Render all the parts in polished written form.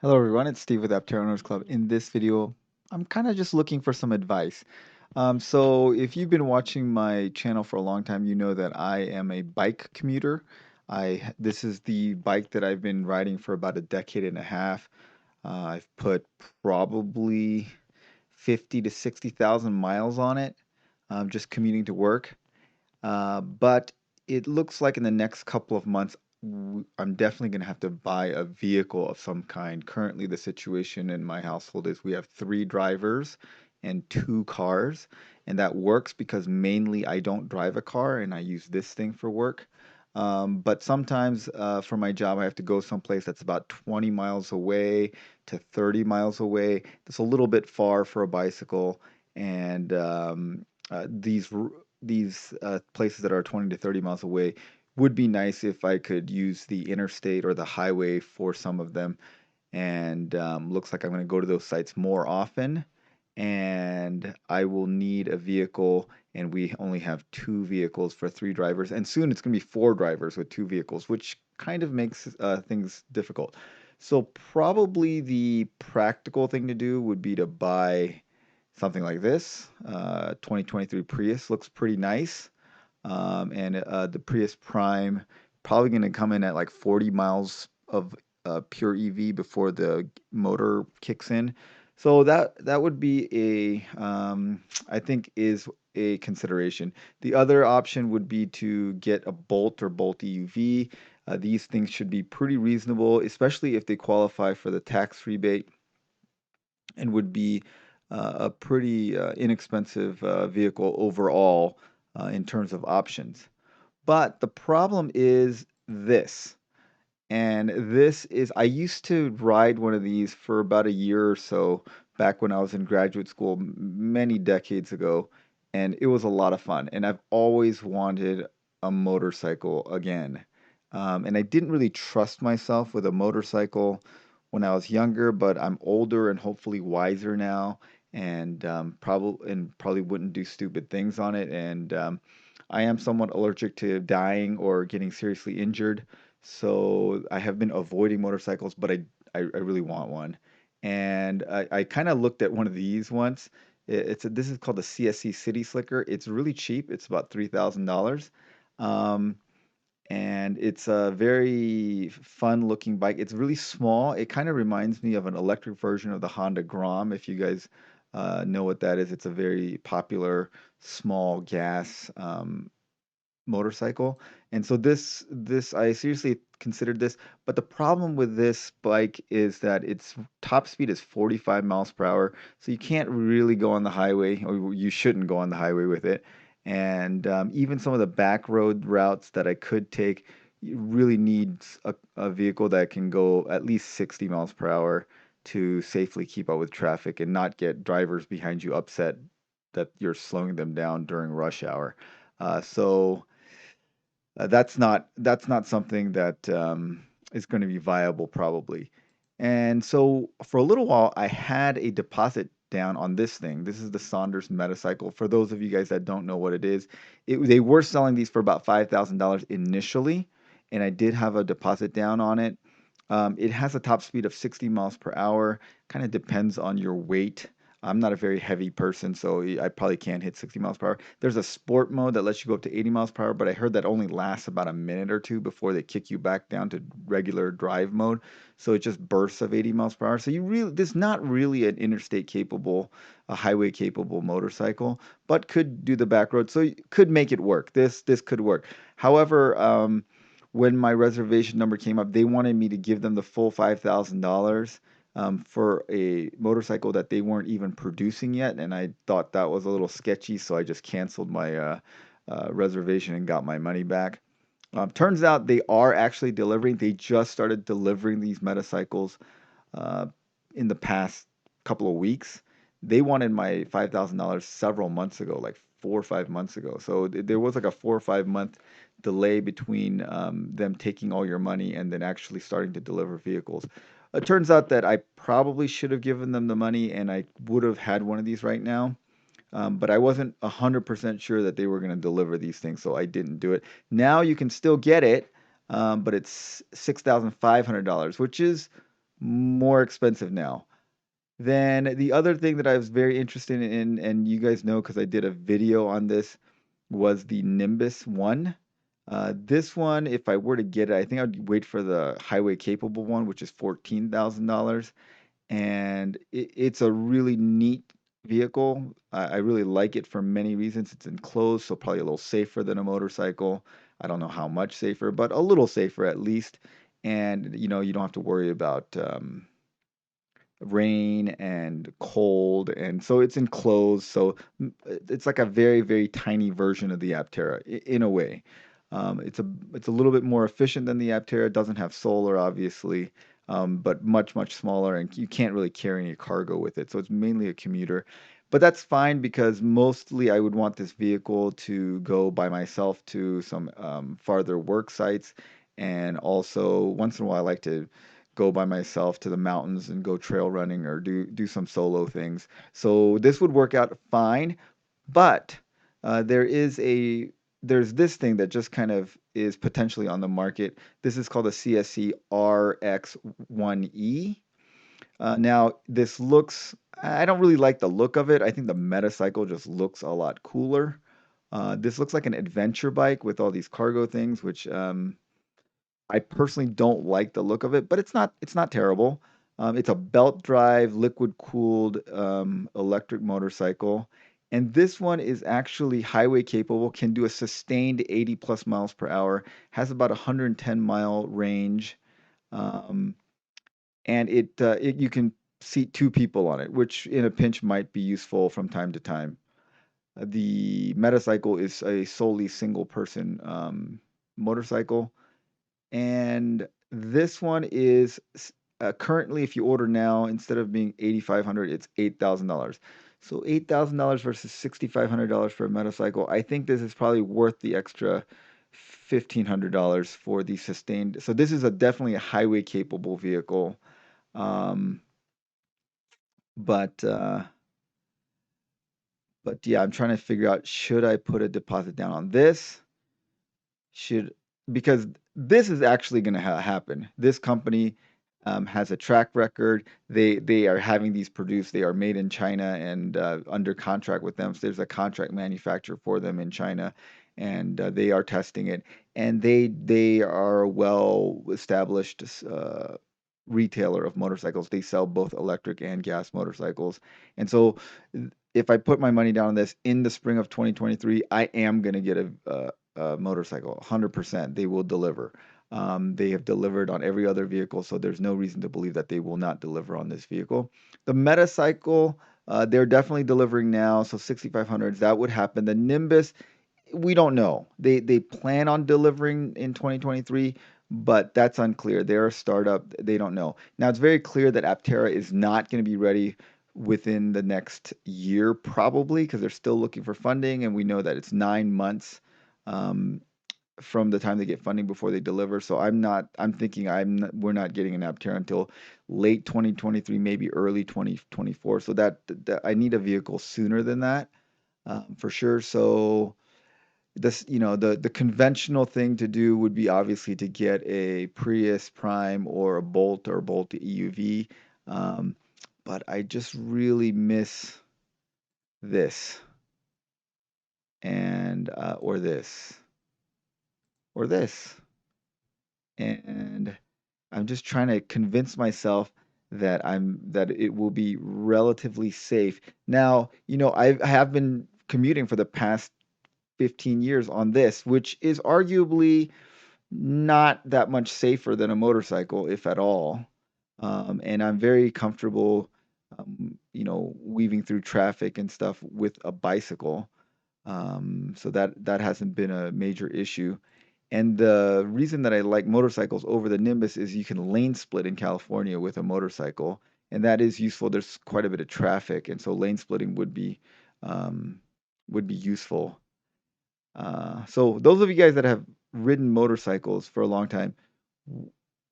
Hello everyone, it's Steve with Aptera Owners Club. In this video, I'm kind of just looking for some advice. So if you've been watching my channel for a long time, you know that I am a bike commuter. This is the bike that I've been riding for about a decade and a half. I've put probably 50 to 60,000 miles on it, just commuting to work. But it looks like in the next couple of months, I'm definitely going to have to buy a vehicle of some kind. Currently, the situation in my household is we have three drivers and two cars, and that works because mainly I don't drive a car and I use this thing for work. But sometimes for my job, I have to go someplace that's about 20 miles away to 30 miles away. It's a little bit far for a bicycle, and these places that are 20 to 30 miles away would be nice if I could use the interstate or the highway for some of them. And looks like I'm going to go to those sites more often. And I will need a vehicle, and we only have two vehicles for three drivers. And soon it's going to be four drivers with two vehicles, which kind of makes things difficult. So, probably the practical thing to do would be to buy something like this. 2023 Prius looks pretty nice. And the Prius Prime probably going to come in at like 40 miles of pure EV before the motor kicks in. So that would be I think is a consideration. The other option would be to get a Bolt or Bolt EUV. These things should be pretty reasonable, especially if they qualify for the tax rebate and would be a pretty inexpensive vehicle overall in terms of options. But the problem is this, and this is I used to ride one of these for about a year or so back when I was in graduate school many decades ago, and it was a lot of fun. And I've always wanted a motorcycle again. And I didn't really trust myself with a motorcycle when I was younger, but I'm older and hopefully wiser now, and probably wouldn't do stupid things on it. And I am somewhat allergic to dying or getting seriously injured, so I have been avoiding motorcycles, but I really want one. And I kind of looked at one of these once. This is called the CSC City Slicker. It's really cheap. It's about $3,000. Um, and it's a very fun looking bike. It's really small. It kind of reminds me of an electric version of the Honda Grom, if you guys know what that is. It's a very popular small gas motorcycle. And so this I seriously considered this, but the problem with this bike is that its top speed is 45 miles per hour, so you can't really go on the highway, or you shouldn't go on the highway with it. And even some of the back road routes that I could take, you really needs a vehicle that can go at least 60 miles per hour to safely keep up with traffic and not get drivers behind you upset that you're slowing them down during rush hour. So that's not something that is going to be viable probably. And so for a little while, I had a deposit down on this thing. This is the Sondors Metacycle. For those of you guys that don't know what it is, they were selling these for about $5,000 initially, and I did have a deposit down on it. It has a top speed of 60 miles per hour. Kind of depends on your weight. I'm not a very heavy person, so I probably can't hit 60 miles per hour. There's a sport mode that lets you go up to 80 miles per hour, but I heard that only lasts about a minute or two before they kick you back down to regular drive mode. So it just bursts of 80 miles per hour. So this is not really an interstate capable, a highway capable motorcycle, but could do the back road. So you could make it work. This could work. However, when my reservation number came up, they wanted me to give them the full $5,000 for a motorcycle that they weren't even producing yet, and I thought that was a little sketchy, so I just canceled my reservation and got my money back. Turns out they are actually delivering. They just started delivering these motorcycles uh, in the past couple of weeks. They wanted my $5,000 several months ago, like 4 or 5 months ago. So there was like a 4 or 5 month delay between them taking all your money and then actually starting to deliver vehicles. It turns out that I probably should have given them the money and I would have had one of these right now. But I wasn't 100% sure that they were going to deliver these things, so I didn't do it. Now you can still get it, but it's $6,500, which is more expensive now. Then the other thing that I was very interested in, and you guys know because I did a video on this, was the Nimbus One. This one, if I were to get it, I think I'd wait for the highway capable one, which is $14,000. And it's a really neat vehicle. I really like it for many reasons. It's enclosed, so probably a little safer than a motorcycle. I don't know how much safer, but a little safer at least. And you don't have to worry about rain and cold, and so it's enclosed. So it's like a very, very tiny version of the Aptera in a way. It's a little bit more efficient than the Aptera. It doesn't have solar, obviously, but much, much smaller, and you can't really carry any cargo with it. So it's mainly a commuter. But that's fine because mostly I would want this vehicle to go by myself to some farther work sites. And also, once in a while, I like to go by myself to the mountains and go trail running or do some solo things. So this would work out fine, but there is there's this thing that just kind of is potentially on the market. This is called a CSC RX1E. Now this looks, I don't really like the look of it. I think the Metacycle just looks a lot cooler. This looks like an adventure bike with all these cargo things, which I personally don't like the look of it, but it's not terrible. It's a belt drive, liquid cooled electric motorcycle. And this one is actually highway capable, can do a sustained 80 plus miles per hour, has about 110-mile range, um, and you can seat two people on it, which in a pinch might be useful from time to time. The Metacycle is a solely single person motorcycle. And this one is currently, if you order now, instead of being 8,500, it's $8,000. So $8,000 versus $6,500 for a motorcycle. I think this is probably worth the extra $1,500 for the sustained. So this is definitely a highway capable vehicle. Um, but uh, but yeah, I'm trying to figure out, should I put a deposit down on this? Should Because this is actually going to happen. This company has a track record. They are having these produced. They are made in China and under contract with them. So there's a contract manufacturer for them in China, and they are testing it. And they are a well established retailer of motorcycles. They sell both electric and gas motorcycles. And so if I put my money down on this in the spring of 2023, I am going to get a motorcycle, 100%. They will deliver. They have delivered on every other vehicle, so there's no reason to believe that they will not deliver on this vehicle. The Metacycle, they're definitely delivering now, so 6,500s, that would happen. The Nimbus, we don't know. They plan on delivering in 2023, but that's unclear. They're a startup. They don't know. Now it's very clear that Aptera is not going to be ready within the next year, probably, because they're still looking for funding, and we know that it's 9 months um, from the time they get funding before they deliver. So I'm thinking we're not getting an Aptera until late 2023, maybe early 2024. So that I need a vehicle sooner than that, for sure. So this, the conventional thing to do would be obviously to get a Prius Prime or a Bolt or Bolt EUV. Um, but I just really miss this and or this or this. And I'm just trying to convince myself that it will be relatively safe. Now, I have been commuting for the past 15 years on this, which is arguably not that much safer than a motorcycle, if at all. And I'm very comfortable, weaving through traffic and stuff with a bicycle. So that hasn't been a major issue. And the reason that I like motorcycles over the Nimbus is you can lane split in California with a motorcycle, and that is useful. There's quite a bit of traffic, and so lane splitting would be useful. So those of you guys that have ridden motorcycles for a long time, w-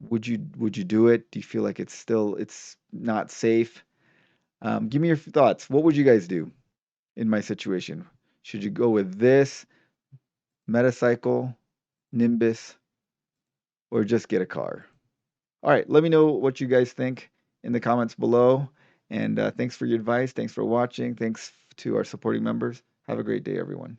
would you do it? Do you feel like it's not safe? Give me your thoughts. What would you guys do in my situation? Should you go with this Metacycle, Nimbus, or just get a car? All right, let me know what you guys think in the comments below. And thanks for your advice. Thanks for watching. Thanks to our supporting members. Have a great day, everyone.